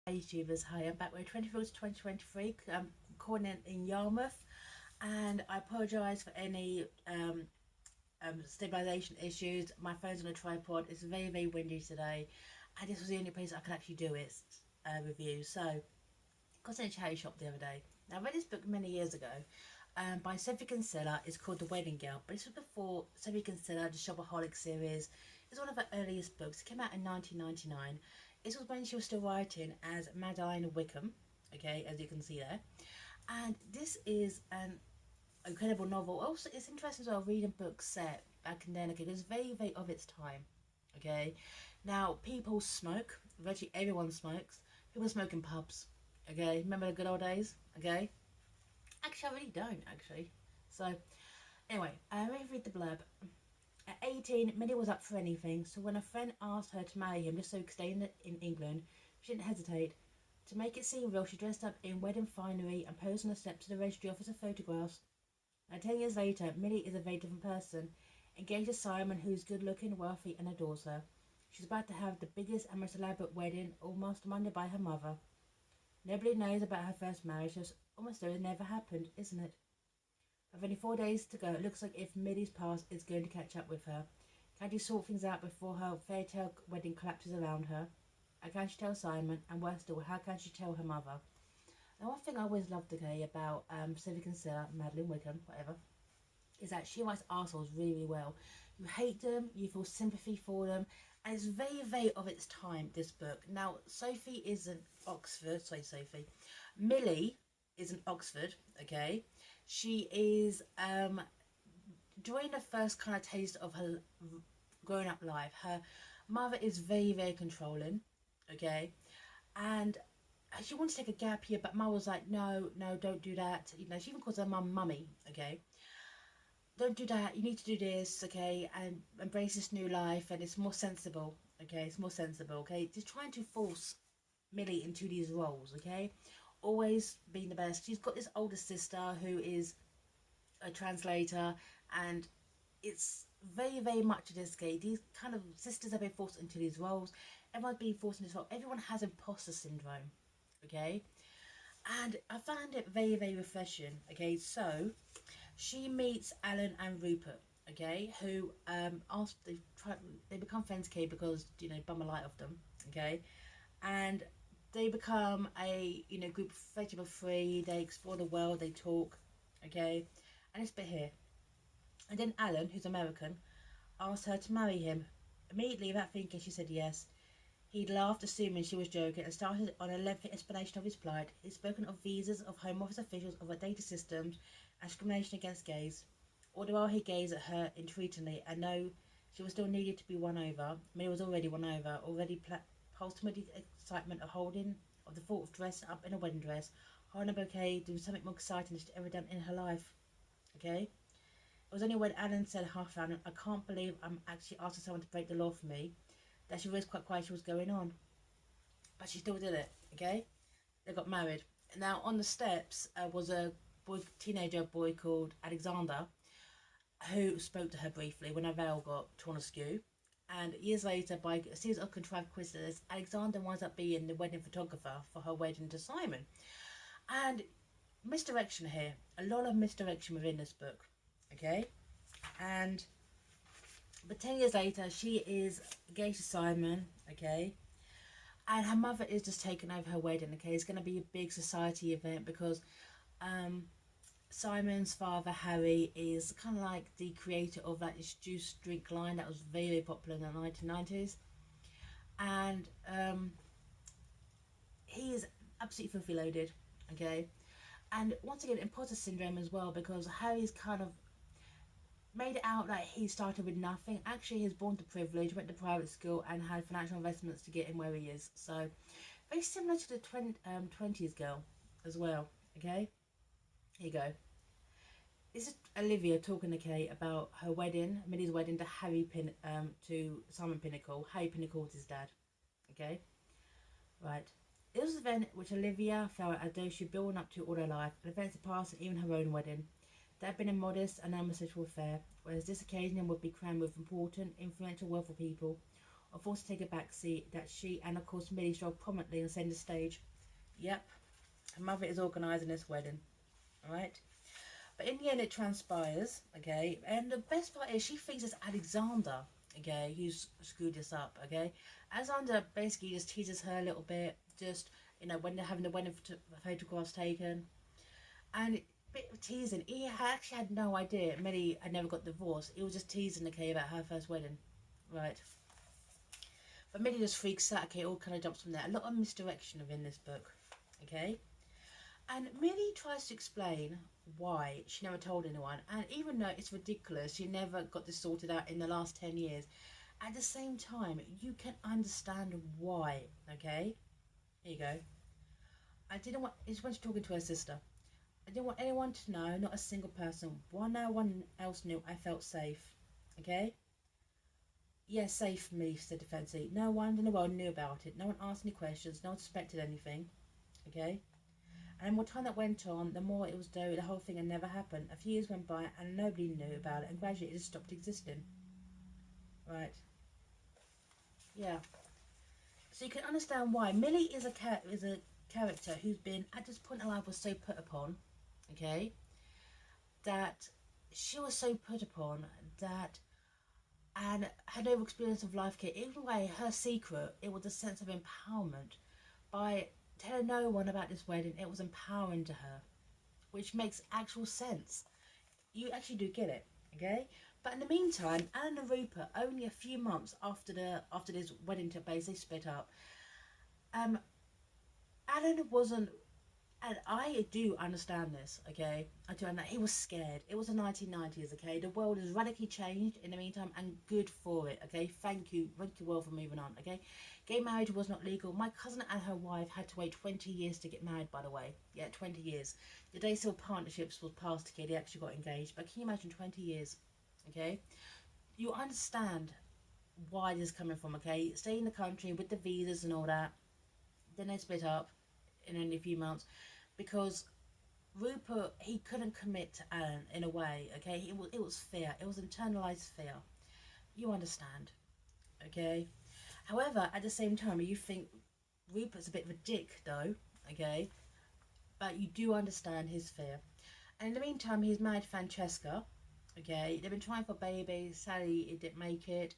YouTubers, hi, I'm back with 24th 2023. I'm recording in Yarmouth, and I apologise for any stabilisation issues. My phone's on a tripod. It's very windy today, and this was the only place I could actually do it review. So I got in a charity shop the other day. Now, I read this book many years ago by Sophie Kinsella. It's called The Wedding Girl, but this was before Sophie Kinsella, the Shopaholic series. It's one of her earliest books. It came out in 1999. This was when she was still writing as Madeleine Wickham, okay, as you can see there. And this is an incredible novel. Also, it's interesting as well reading books set back in then, okay, it's very of its time, okay. Now, people smoke, virtually everyone smokes. People smoke in pubs, okay. Remember the good old days, okay? Actually, I really don't, actually. So, anyway, let me read the blurb. At 18, Millie was up for anything, so when a friend asked her to marry him just so he could stay in England, she didn't hesitate. To make it seem real, she dressed up in wedding finery and posed on the steps of the registry office of photographs. Now, 10 years later, Millie is a very different person, engaged to Simon, who is good-looking, wealthy, and adores her. She's about to have the biggest and most elaborate wedding, all masterminded by her mother. Nobody knows about her first marriage, so it's almost though it never happened, isn't it? With only 4 days to go, it looks like if Millie's past is going to catch up with her. Can she sort things out before her fairytale wedding collapses around her? How can she tell Simon? And worse still, how can she tell her mother? Now, one thing I always loved, okay, about Sophie Kinsella, Madeleine Wickham, whatever, is that she writes arseholes really well. You hate them, you feel sympathy for them, and it's very of its time, this book. Now, Sophie is an Oxford, Millie is an Oxford, okay. She is during the first kind of taste of her growing up life. Her mother is very controlling, okay, and she wanted to take a gap year, but mum was like, no, don't do that. You know, she even calls her mum mummy, okay. Don't do that. You need to do this, okay, and embrace this new life, and it's more sensible, okay. It's more sensible, okay. Just trying to force Millie into these roles, okay. Always being the best. She's got this older sister who is a translator, and it's very much this case. These kind of sisters have been forced into these roles. Everyone's being forced into this role. Everyone has imposter syndrome, okay. And I found it very refreshing, okay. So she meets Alan and Rupert, okay, who they become friends, okay, because, you know, bum a light of them, okay. And they become a, you know, group of vegetable free. They explore the world, they talk, okay. And this bit here, and then Alan, who's American, asked her to marry him. Immediately, without thinking, she said yes. He laughed, assuming she was joking, and started on a lengthy explanation of his plight. He'd spoken of visas, of Home Office officials, of data systems, and discrimination against gays. All the while he gazed at her entreatingly, and though she was still needed to be won over, Millie was already won over, already pulsed with the excitement of the thought of dressing up in a wedding dress, holding a bouquet, doing something more exciting than she'd ever done in her life. Okay? It was only when Alan said half round, I can't believe I'm actually asking someone to break the law for me, that she realised quite quiet she was going on. But she still did it, okay? They got married. Now, on the steps was a teenager boy called Alexander, who spoke to her briefly when her veil got torn askew. And years later, by a series of contrived coincidences, Alexander winds up being the wedding photographer for her wedding to Simon. And misdirection here, a lot of misdirection within this book, okay. But 10 years later, she is engaged to Simon, okay, and her mother is just taking over her wedding, okay. It's going to be a big society event because Simon's father, Harry, is kind of like the creator of that juice drink line that was very popular in the 1990s, and he is absolutely filthy loaded, okay. And once again, imposter syndrome as well, because Harry's kind of made it out that he started with nothing. Actually, he's born to privilege, went to private school, and had financial investments to get him where he is. So, very similar to the 20s girl as well, okay? Here you go. This is Olivia talking to Kate about her wedding, Millie's wedding to Simon Pinnacle. Harry Pinnacle was his dad, okay? Right. It was an event which Olivia felt as though she'd built up to all her life, an event surpassing even her own wedding. There had been a modest and unmistakable affair, whereas this occasion would be crammed with important, influential, wealthy people, are forced to take a back seat that she and of course Millie drove prominently on centre stage. Yep, her mother is organising this wedding, alright? But in the end it transpires, okay, and the best part is she thinks it's Alexander, okay, who's screwed this up, okay? Alexander basically just teases her a little bit, just, you know, when they're having the wedding photographs taken, and a bit of teasing. He actually had no idea Millie had never got divorced. He was just teasing, okay, about her first wedding, right? But Millie just freaks out, okay, all kind of jumps from there. A lot of misdirection within this book, okay? And Millie tries to explain why she never told anyone, and even though it's ridiculous, she never got this sorted out in the last 10 years, at the same time, you can understand why, okay? Here you go. I didn't want, it's when she's talking to her sister. I didn't want anyone to know, not a single person. While no one else knew, I felt safe, okay? Yes, safe, me, said Fancy. No one in the world knew about it. No one asked any questions. No one suspected anything, okay? And the more time that went on, the more it was though the whole thing had never happened. A few years went by and nobody knew about it, and gradually it just stopped existing. Right. Yeah. So you can understand why. Millie is a character who's been, at this point in life, was so put upon, okay, that she was so put upon that, and had no experience of life care. Even way, her secret, it was a sense of empowerment. By telling no one about this wedding, it was empowering to her, which makes actual sense. You actually do get it, okay? But in the meantime, Alan and Rupert, only a few months after this wedding took place, they split up. Alan wasn't, and I do understand this, okay? I do understand. He was scared. It was the 1990s, okay? The world has radically changed in the meantime, and good for it, okay? Thank you well for moving on, okay? Gay marriage was not legal. My cousin and her wife had to wait 20 years to get married, by the way. Yeah, 20 years. The day civil partnerships was passed, okay? They actually got engaged. But can you imagine 20 years, okay? You understand why this is coming from, okay? Stay in the country with the visas and all that. Then they split up in only a few months because Rupert, he couldn't commit to Alan in a way, okay? It was fear. It was internalized fear. You understand, okay? However, at the same time, you think Rupert's a bit of a dick, though, okay? But you do understand his fear. And in the meantime, he's married Francesca, okay? They've been trying for babies. Sadly, it didn't make it.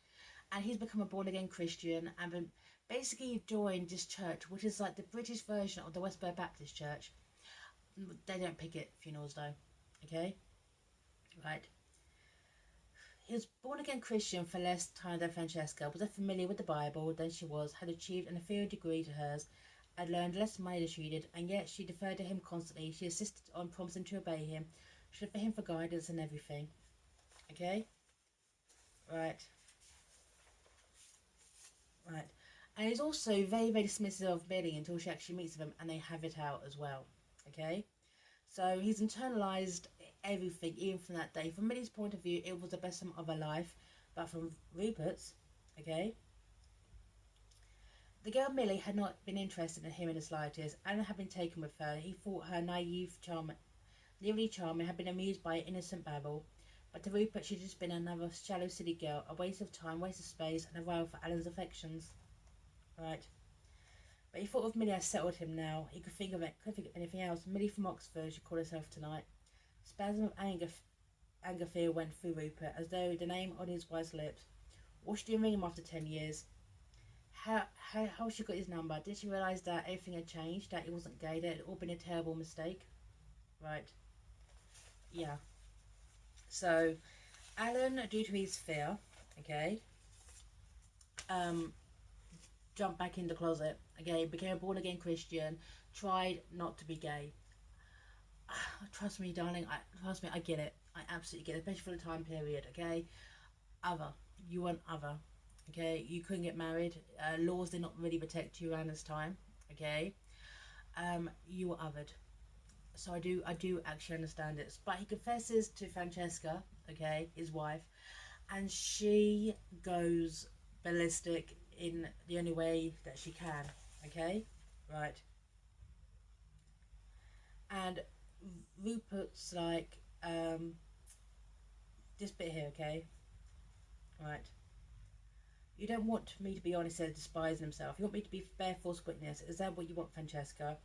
And he's become a born-again Christian and been basically joined this church, which is like the British version of the Westboro Baptist Church. They don't pick it funerals, though, okay? Right. He was born-again Christian for less time than Francesca, was less familiar with the Bible than she was, had achieved an inferior degree to hers, had learned less money than she did, and yet she deferred to him constantly. She insisted on promising to obey him. She looked for him for guidance and everything. Okay? Right. Right. And he's also very, very dismissive of Billy until she actually meets him and they have it out as well. Okay? So he's internalized everything, even from that day. From Millie's point of view, it was the best time of her life. But from Rupert's, okay, the girl Millie had not been interested in him in the slightest. Alan had been taken with her. He thought her naively charming, had been amused by her innocent babble. But to Rupert, she'd just been another shallow, silly girl, a waste of time, waste of space, and a rival for Alan's affections. Right. But he thought of Millie as settled him now. He couldn't think of anything else. Millie from Oxford, she called herself tonight. Spasm of anger fear went through Rupert, as though the name on his wife's lips. What should you ring him after 10 years? How she got his number? Did she realise that everything had changed, that he wasn't gay, that it had all been a terrible mistake? Right. Yeah. So, Alan, due to his fear, okay, jumped back in the closet, okay, became a born-again Christian, tried not to be gay. Trust me, darling, trust me, I get it. I absolutely get it, especially for the time period, okay? Other. You want other, okay? You couldn't get married. Laws did not really protect you around this time, okay? You were othered. So I do actually understand it. But he confesses to Francesca, okay, his wife, and she goes ballistic in the only way that she can, okay? Right. And Rupert's like, this bit here, okay? Right. You don't want me to be honest, said despising himself. You want me to be bare false witness. Is that what you want, Francesca?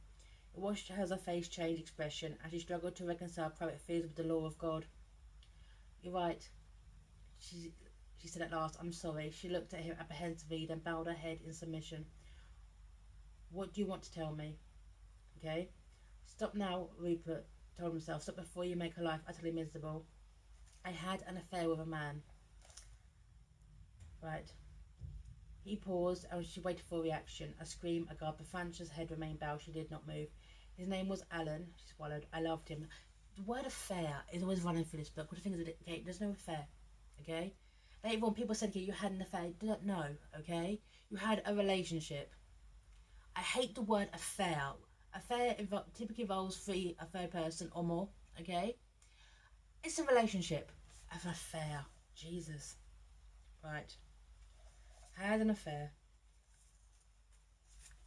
It watched her face change expression as she struggled to reconcile private fears with the law of God. You're right, she said at last. I'm sorry. She looked at him apprehensively, then bowed her head in submission. What do you want to tell me? Okay? Stop now, Rupert told himself. Stop before you make her life utterly miserable. I had an affair with a man. Right. He paused and she waited for a reaction. A scream, a gasp, but Francia's head remained bowed. She did not move. His name was Alan. She swallowed. I loved him. The word affair is always running through this book. What do you think of it? Okay, there's no affair. Okay? Later on, people said, okay, you had an affair. No, okay? You had a relationship. I hate the word affair. Affair typically involves a third person or more, okay? It's a relationship. An affair. Jesus. Right. Had an affair.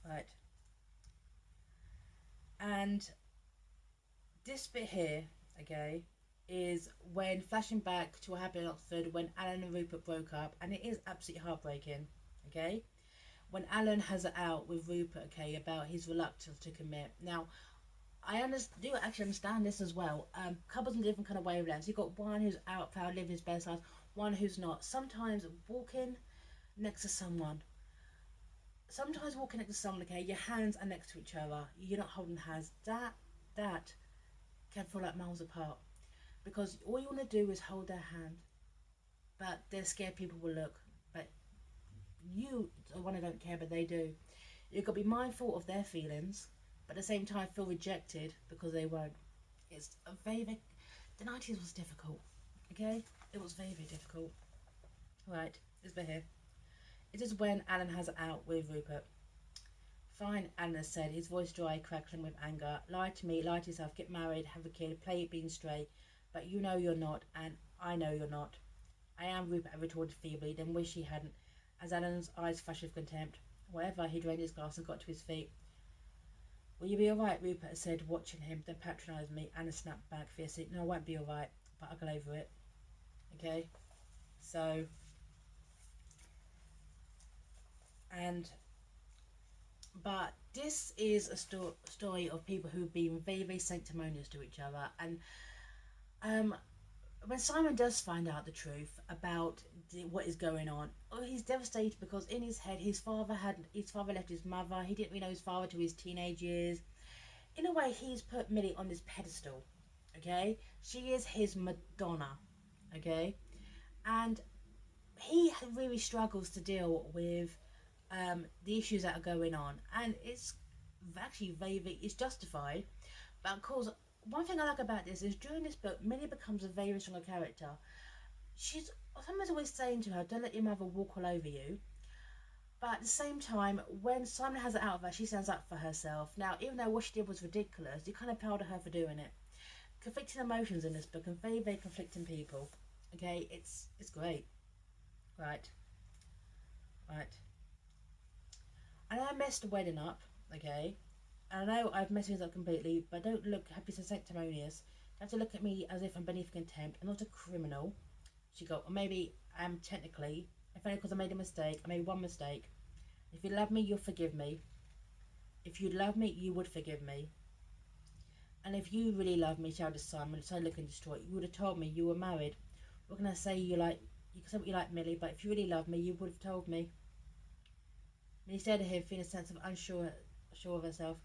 Right. And this bit here, okay, is when flashing back to what happened in Oxford when Alan and Rupert broke up, and it is absolutely heartbreaking, okay? When Alan has it out with Rupert, okay, about his reluctance to commit. Now, I do actually understand this as well. Couples in different kind of wavelengths. You've got one who's out proud, living his best life, one who's not. Sometimes walking next to someone, okay, your hands are next to each other. You're not holding hands. That can feel like miles apart. Because all you want to do is hold their hand. But they're scared people will look. But you, the one who don't care, but they do. You've got to be mindful of their feelings, but at the same time feel rejected because they won't. It's a very the 90s was difficult, okay? It was very, very difficult. Right, this bit here. It is when Alan has it out with Rupert. Fine, Alan said, his voice dry, crackling with anger. Lie to me, lie to yourself, get married, have a kid, play it being straight. But you know you're not, and I know you're not. I am, Rupert retorted feebly, then wished he hadn't, as Alan's eyes flashed with contempt. Whatever, he drained his glass and got to his feet. Will you be alright, Rupert said, watching him, then patronised me. Anna snapped back fiercely. No, I won't be alright, but I'll get over it. Okay? So, but this is a story of people who've been very, very sanctimonious to each other. And when Simon does find out the truth about what is going on, he's devastated because in his head, his father left his mother. He didn't really know his father till his teenage years. In a way, he's put Millie on this pedestal. Okay, she is his Madonna. Okay, and he really struggles to deal with the issues that are going on, and it's actually it's justified. But of course, one thing I like about this is during this book, Millie becomes a very stronger character. Someone's always saying to her, "Don't let your mother walk all over you." But at the same time, when Simon has it out of her, she stands up for herself. Now, even though what she did was ridiculous, you kind of proud of her for doing it. Conflicting emotions in this book and very, very conflicting people. Okay, it's great. Right. And I messed the wedding up, okay? And I know I've messed things up completely, but don't look happy so sanctimonious. You have to look at me as if I'm beneath contempt. I'm not a criminal. She go, or maybe I am technically, if only because I made a mistake. I made one mistake. If you love me, you'll forgive me. If you love me, you would forgive me. And if you really love me, shouted Simon, so looking distraught, you would have told me you were married. What can I say? You can say what you like, Millie, but if you really love me, you would have told me. Millie stared at him, feeling a sense of unsure of herself.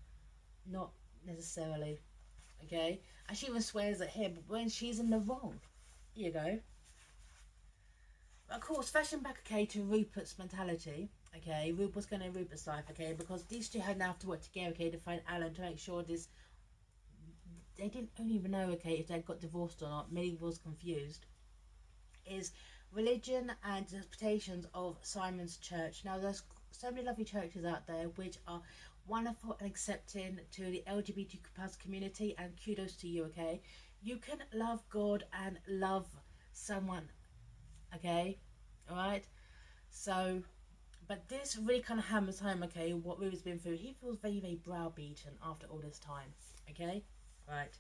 Not necessarily, okay? And she even swears at him when she's in the wrong. Here you go. But of course, flashing back, okay, to Rupert's mentality, okay? What's going on in Rupert's life, okay? Because these two had now to work together, okay, to find Alan, to make sure this... They didn't even know, okay, if they got divorced or not. Millie was confused. Is religion and interpretations of Simon's church. Now, there's so many lovely churches out there which are wonderful and accepting to the LGBTQ plus community, and kudos to you, okay? You can love God and love someone, okay? Alright? So, but this really kind of hammers home, okay, what Ruby's been through. He feels very, very browbeaten after all this time, okay? Right.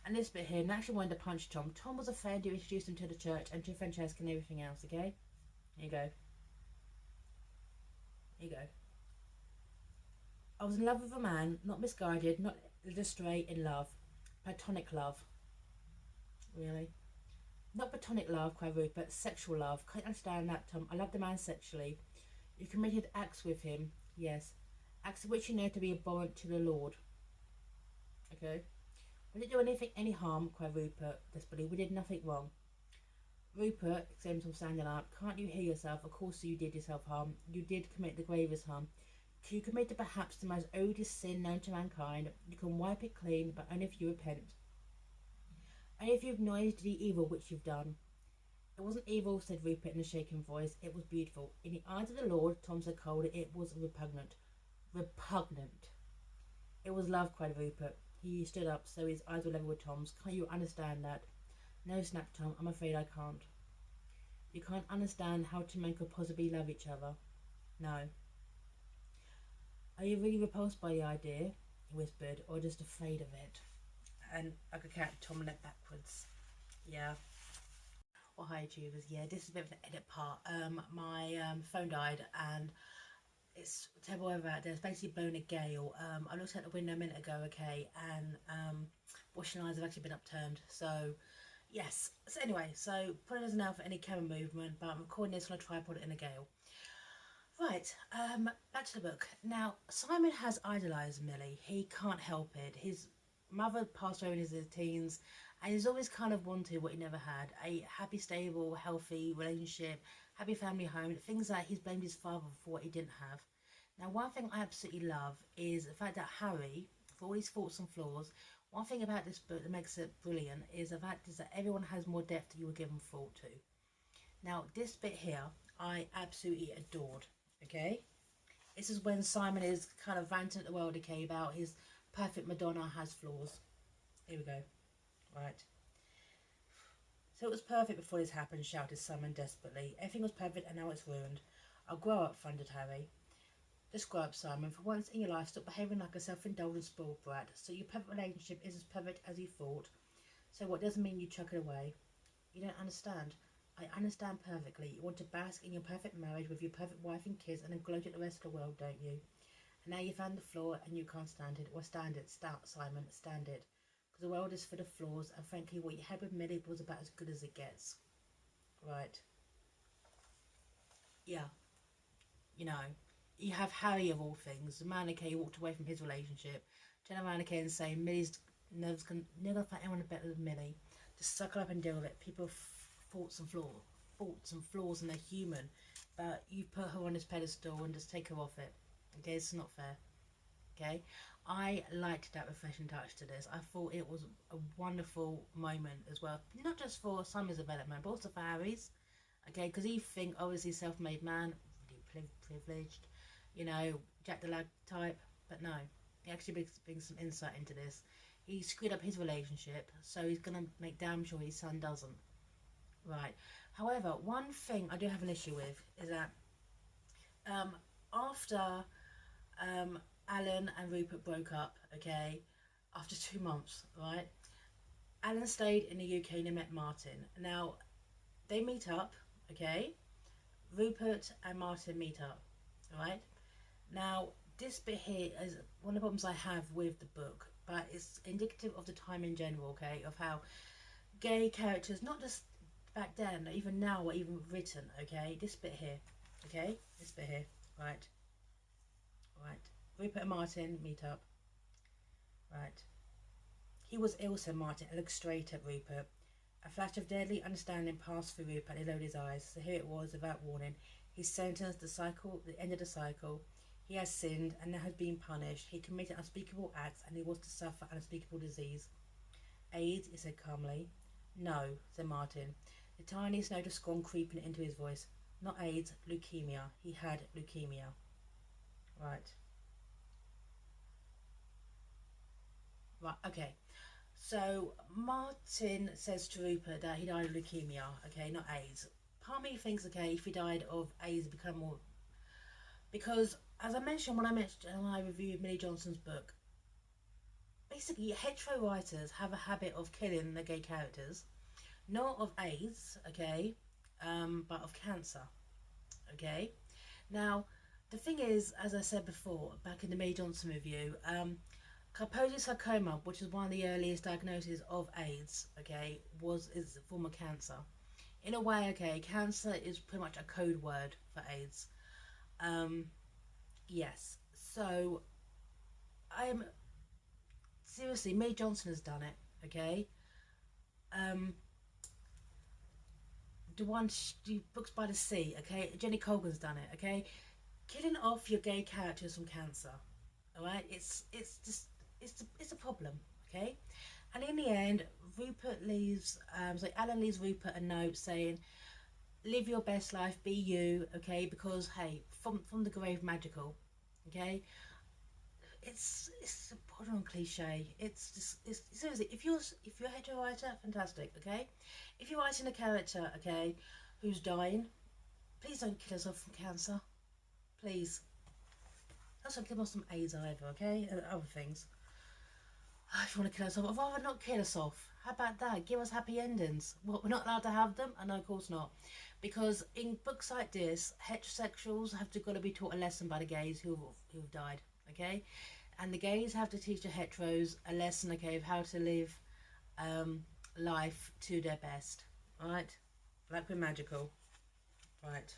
And this bit here, naturally wanted to punch Tom. Tom was a friend who introduced him to the church and to Francesca and everything else, okay? Here you go. Here you go. I was in love with a man, not misguided, not led astray, in love. Platonic love. Really? Not platonic love, cried Rupert. Sexual love. Can't you understand that, Tom? I loved the man sexually. You committed acts with him. Yes. Acts of which you know to be abhorrent to the Lord. Okay? We didn't do anything, any harm, cried Rupert desperately. We did nothing wrong. Rupert, exclaimed Tom, standing up, can't you hear yourself? Of course you did yourself harm. You did commit the gravest harm. You committed perhaps the most odious sin known to mankind. You can wipe it clean, but only if you repent. Only if you acknowledge the evil which you've done. It wasn't evil, said Rupert in a shaking voice. It was beautiful. In the eyes of the Lord, Tom said coldly, it was repugnant. Repugnant. It was love, cried Rupert. He stood up, so his eyes were level with Tom's. Can't you understand that? No, snapped Tom. I'm afraid I can't. You can't understand how to make or possibly love each other. No. Are you really repulsed by the idea? He whispered, or just afraid of it? And like a cat, Tom leapt backwards. Yeah. Well, hi, tubers. Yeah, this is a bit of an edit part. My phone died, and it's terrible weather out there. It's basically blown a gale. I looked out the window a minute ago, okay, and washing lines have actually been upturned. So, yes. So anyway, so apologies now for any camera movement, but I'm recording this on a tripod in a gale. Right, back to the book. Now, Simon has idolised Millie. He can't help it. His mother passed away in his teens, and he's always kind of wanted what he never had. A happy, stable, healthy relationship, happy family home, things that he's blamed his father for what he didn't have. Now, one thing I absolutely love is the fact that Harry, for all his faults and flaws, one thing about this book that makes it brilliant is the fact is that everyone has more depth than you were given thought to. Now, this bit here, I absolutely adored. Okay, this is when Simon is kind of ranting at the world, okay, about his perfect Madonna has flaws. Here we go. Right. So it was perfect before this happened, shouted Simon desperately. Everything was perfect and now it's ruined. I'll grow up, thundered Harry. Just grow up, Simon. For once in your life, stop behaving like a self-indulgent spoiled brat. So your perfect relationship is as perfect as you thought. So what doesn't mean you chuck it away? You don't understand. I understand perfectly. You want to bask in your perfect marriage with your perfect wife and kids and then gloat at the rest of the world, don't you? And now you found the flaw and you can't stand it. Well, stand it. Simon. Stand it. Because the world is full of flaws, and frankly, what you had with Millie was about as good as it gets. Right. Yeah. You know, you have Harry of all things. The man, okay, walked away from his relationship. Turn around, okay, and say, Millie's never find anyone better than Millie. Just suck it up and deal with it. People faults and flaws, and they're human, but you put her on this pedestal and just take her off it. Okay, it's not fair. Okay, I liked that refreshing touch to this. I thought it was a wonderful moment as well, not just for Simon's development but also for Harry's. Okay, because he think obviously self-made man, really privileged, you know, Jack the Lad type, but no, he actually brings some insight into this. He screwed up his relationship, so he's gonna make damn sure his son doesn't. Right. However, one thing I do have an issue with is that after Alan and Rupert broke up, okay, after 2 months, right, Alan stayed in the UK and he met Martin. Now, they meet up, okay, Rupert and Martin meet up, right. Now, this bit here is one of the problems I have with the book, but it's indicative of the time in general, okay, of how gay characters, not just back then, even now, or even written, okay, this bit here, okay, this bit here, right, Rupert and Martin meet up, right, he was ill, said Martin, and looked straight at Rupert. A flash of deadly understanding passed through Rupert, and he lowered his eyes, so here it was, without warning, he sentenced the end of the cycle. He has sinned, and now has been punished. He committed unspeakable acts, and he was to suffer an unspeakable disease. AIDS, he said calmly. No, said Martin, the tiniest note of scorn creeping into his voice. Not AIDS, leukemia. He had leukemia. Right. Right, okay. So Martin says to Rupert that he died of leukemia, okay, not AIDS. Part of me thinks, okay, if he died of AIDS, it become more... Because, as I mentioned when I reviewed Millie Johnson's book, basically hetero writers have a habit of killing the gay characters. Not of AIDS, okay, but of cancer, okay. Now, The thing is, as I said before, back in the Mae Johnson review, Kaposi's sarcoma, which is one of the earliest diagnoses of AIDS, okay, is a form of cancer. In a way, okay, cancer is pretty much a code word for AIDS. Um, yes. So I'm seriously, Mae Johnson has done it, okay. Um, the books by the sea, okay. Jenny Colgan's done it, okay. Killing off your gay characters from cancer, all right. It's a problem, okay. And in the end, Alan leaves Rupert a note saying, "Live your best life, be you, okay? Because hey, from the grave, magical, okay." It's a modern cliche. It's just it's seriously. If you're a hetero writer, fantastic, okay. If you're writing a character, okay, who's dying, please don't kill us off from cancer, please. That's not kill us from AIDS either, okay, and other things. If you want to kill us off, I'd rather not kill us off. How about that? Give us happy endings. What, we're not allowed to have them? I know, of course not. Because in books like this, heterosexuals have to got to be taught a lesson by the gays who've died. Okay, and the gays have to teach the heteros a lesson. Okay, of how to live life to their best. Right, like we're magical. Right.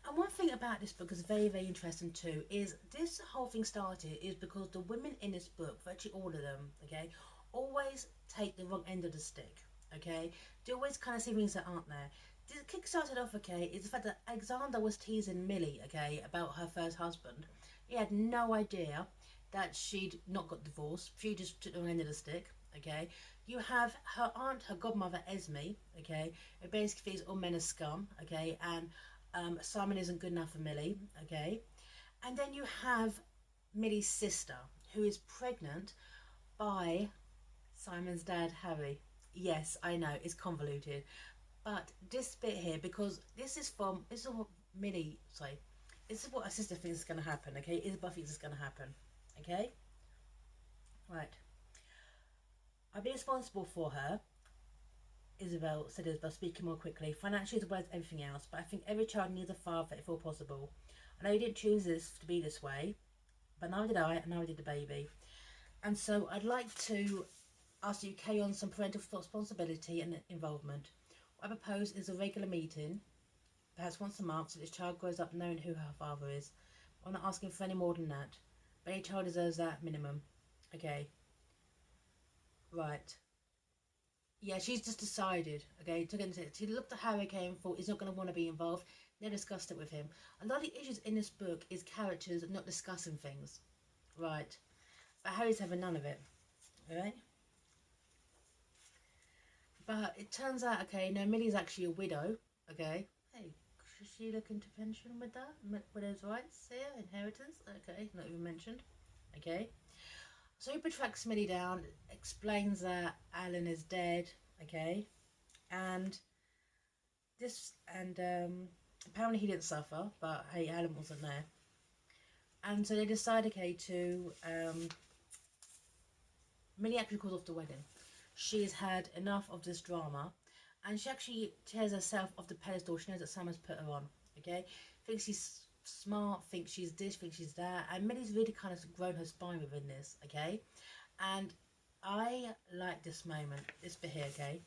And one thing about this book is very, very interesting too, is this whole thing started is because the women in this book, virtually all of them, okay, always take the wrong end of the stick, okay? They always kind of see things that aren't there. This kick started off, okay, is the fact that Alexander was teasing Millie, okay, about her first husband. He had no idea that she'd not got divorced. She just took the wrong end of the stick, okay? You have her aunt, her godmother, Esme, okay, who basically thinks all men are scum, okay, and Simon isn't good enough for Millie, okay? And then you have Millie's sister, who is pregnant by Simon's dad, Harry. Yes, I know, it's convoluted. But this bit here, because this is what Millie, sorry, this is what her sister thinks is going to happen, okay? Isabel thinks is going to happen, okay? Right. I've been responsible for her, Isabel said Isabel, speaking more quickly. Financially as well as everything else, but I think every child needs a father if all possible. I know you didn't choose this to be this way, but neither did I, and neither did the baby. And so I'd like to ask you to carry on some parental responsibility and involvement. What I propose is a regular meeting, perhaps once a month, so this child grows up knowing who her father is. I'm not asking for any more than that, but any child deserves that minimum. Okay. Right. Yeah, she's just decided, okay, took it into it. She looked at Harry Kane and thought he's not going to want to be involved. They discussed it with him. A lot of the issues in this book is characters not discussing things, right? But Harry's having none of it, alright? But it turns out, okay, no, Millie's actually a widow, okay? Hey, should she look into pension with that? Widow's rights here, inheritance, okay, not even mentioned, okay? So he tracks Millie down, explains that Alan is dead, okay? And apparently he didn't suffer, but hey, Alan wasn't there. And so they decide, okay, to Millie actually calls off the wedding. She's had enough of this drama, and she actually tears herself off the pedestal. She knows that Simon's put her on, okay? Thinks she's smart, thinks she's this, thinks she's that, and Millie's really kind of grown her spine within this, okay? And I like this moment, this bit here, okay?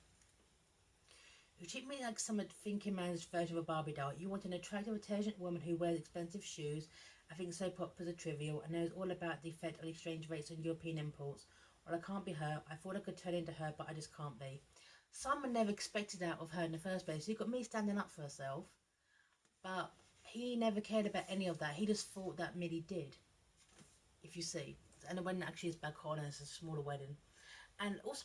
You treat me like some thinking man's version of a Barbie doll. You want an attractive, intelligent woman who wears expensive shoes. I think soap operas are trivial and knows all about the effect of exchange rates on European imports. Well, I can't be her. I thought I could turn into her, but I just can't be. Simon never expected that of her in the first place. He got me standing up for herself, but he never cared about any of that. He just thought that Millie did, if you see. And the wedding actually is back on, and it's a smaller wedding. And also,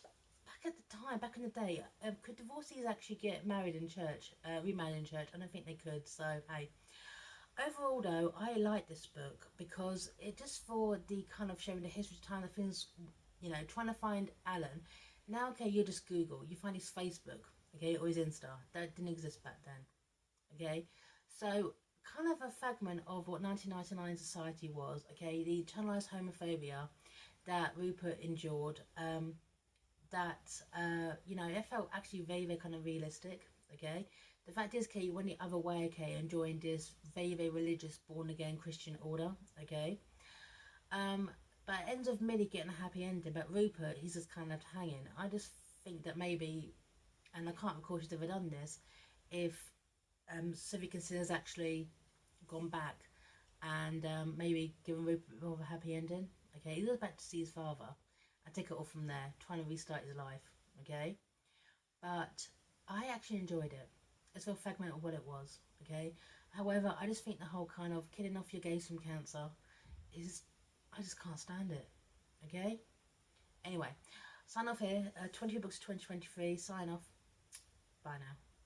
back in the day, could divorcees actually get married in church, remarried in church? I don't think they could. So hey, overall though, I like this book because it just for the kind of showing the history of time, the things, trying to find Alan. Now, okay, you just Google, you find his Facebook, okay, or his Insta. That didn't exist back then, okay. So kind of a fragment of what 1999 society was, okay, the internalized homophobia that Rupert endured. That it felt actually very, very kind of realistic, okay. The fact is, okay, you went the other way, okay, and joined this very, very religious, born-again Christian order, okay? Um, but it ends with Millie getting a happy ending, but Rupert, he's just kind of left hanging. I just think that maybe, and I can't recall she's ever done this, if Sophie Kinsella's actually gone back and maybe given Rupert more of a happy ending. Okay, he goes back to see his father and take it all from there, trying to restart his life. Okay, but I actually enjoyed it. It's a fragment of what it was. Okay, however, I just think the whole kind of killing off your gays from cancer is, I just can't stand it. Okay, anyway, sign off here. 20 books 2023. Sign off. Bye now.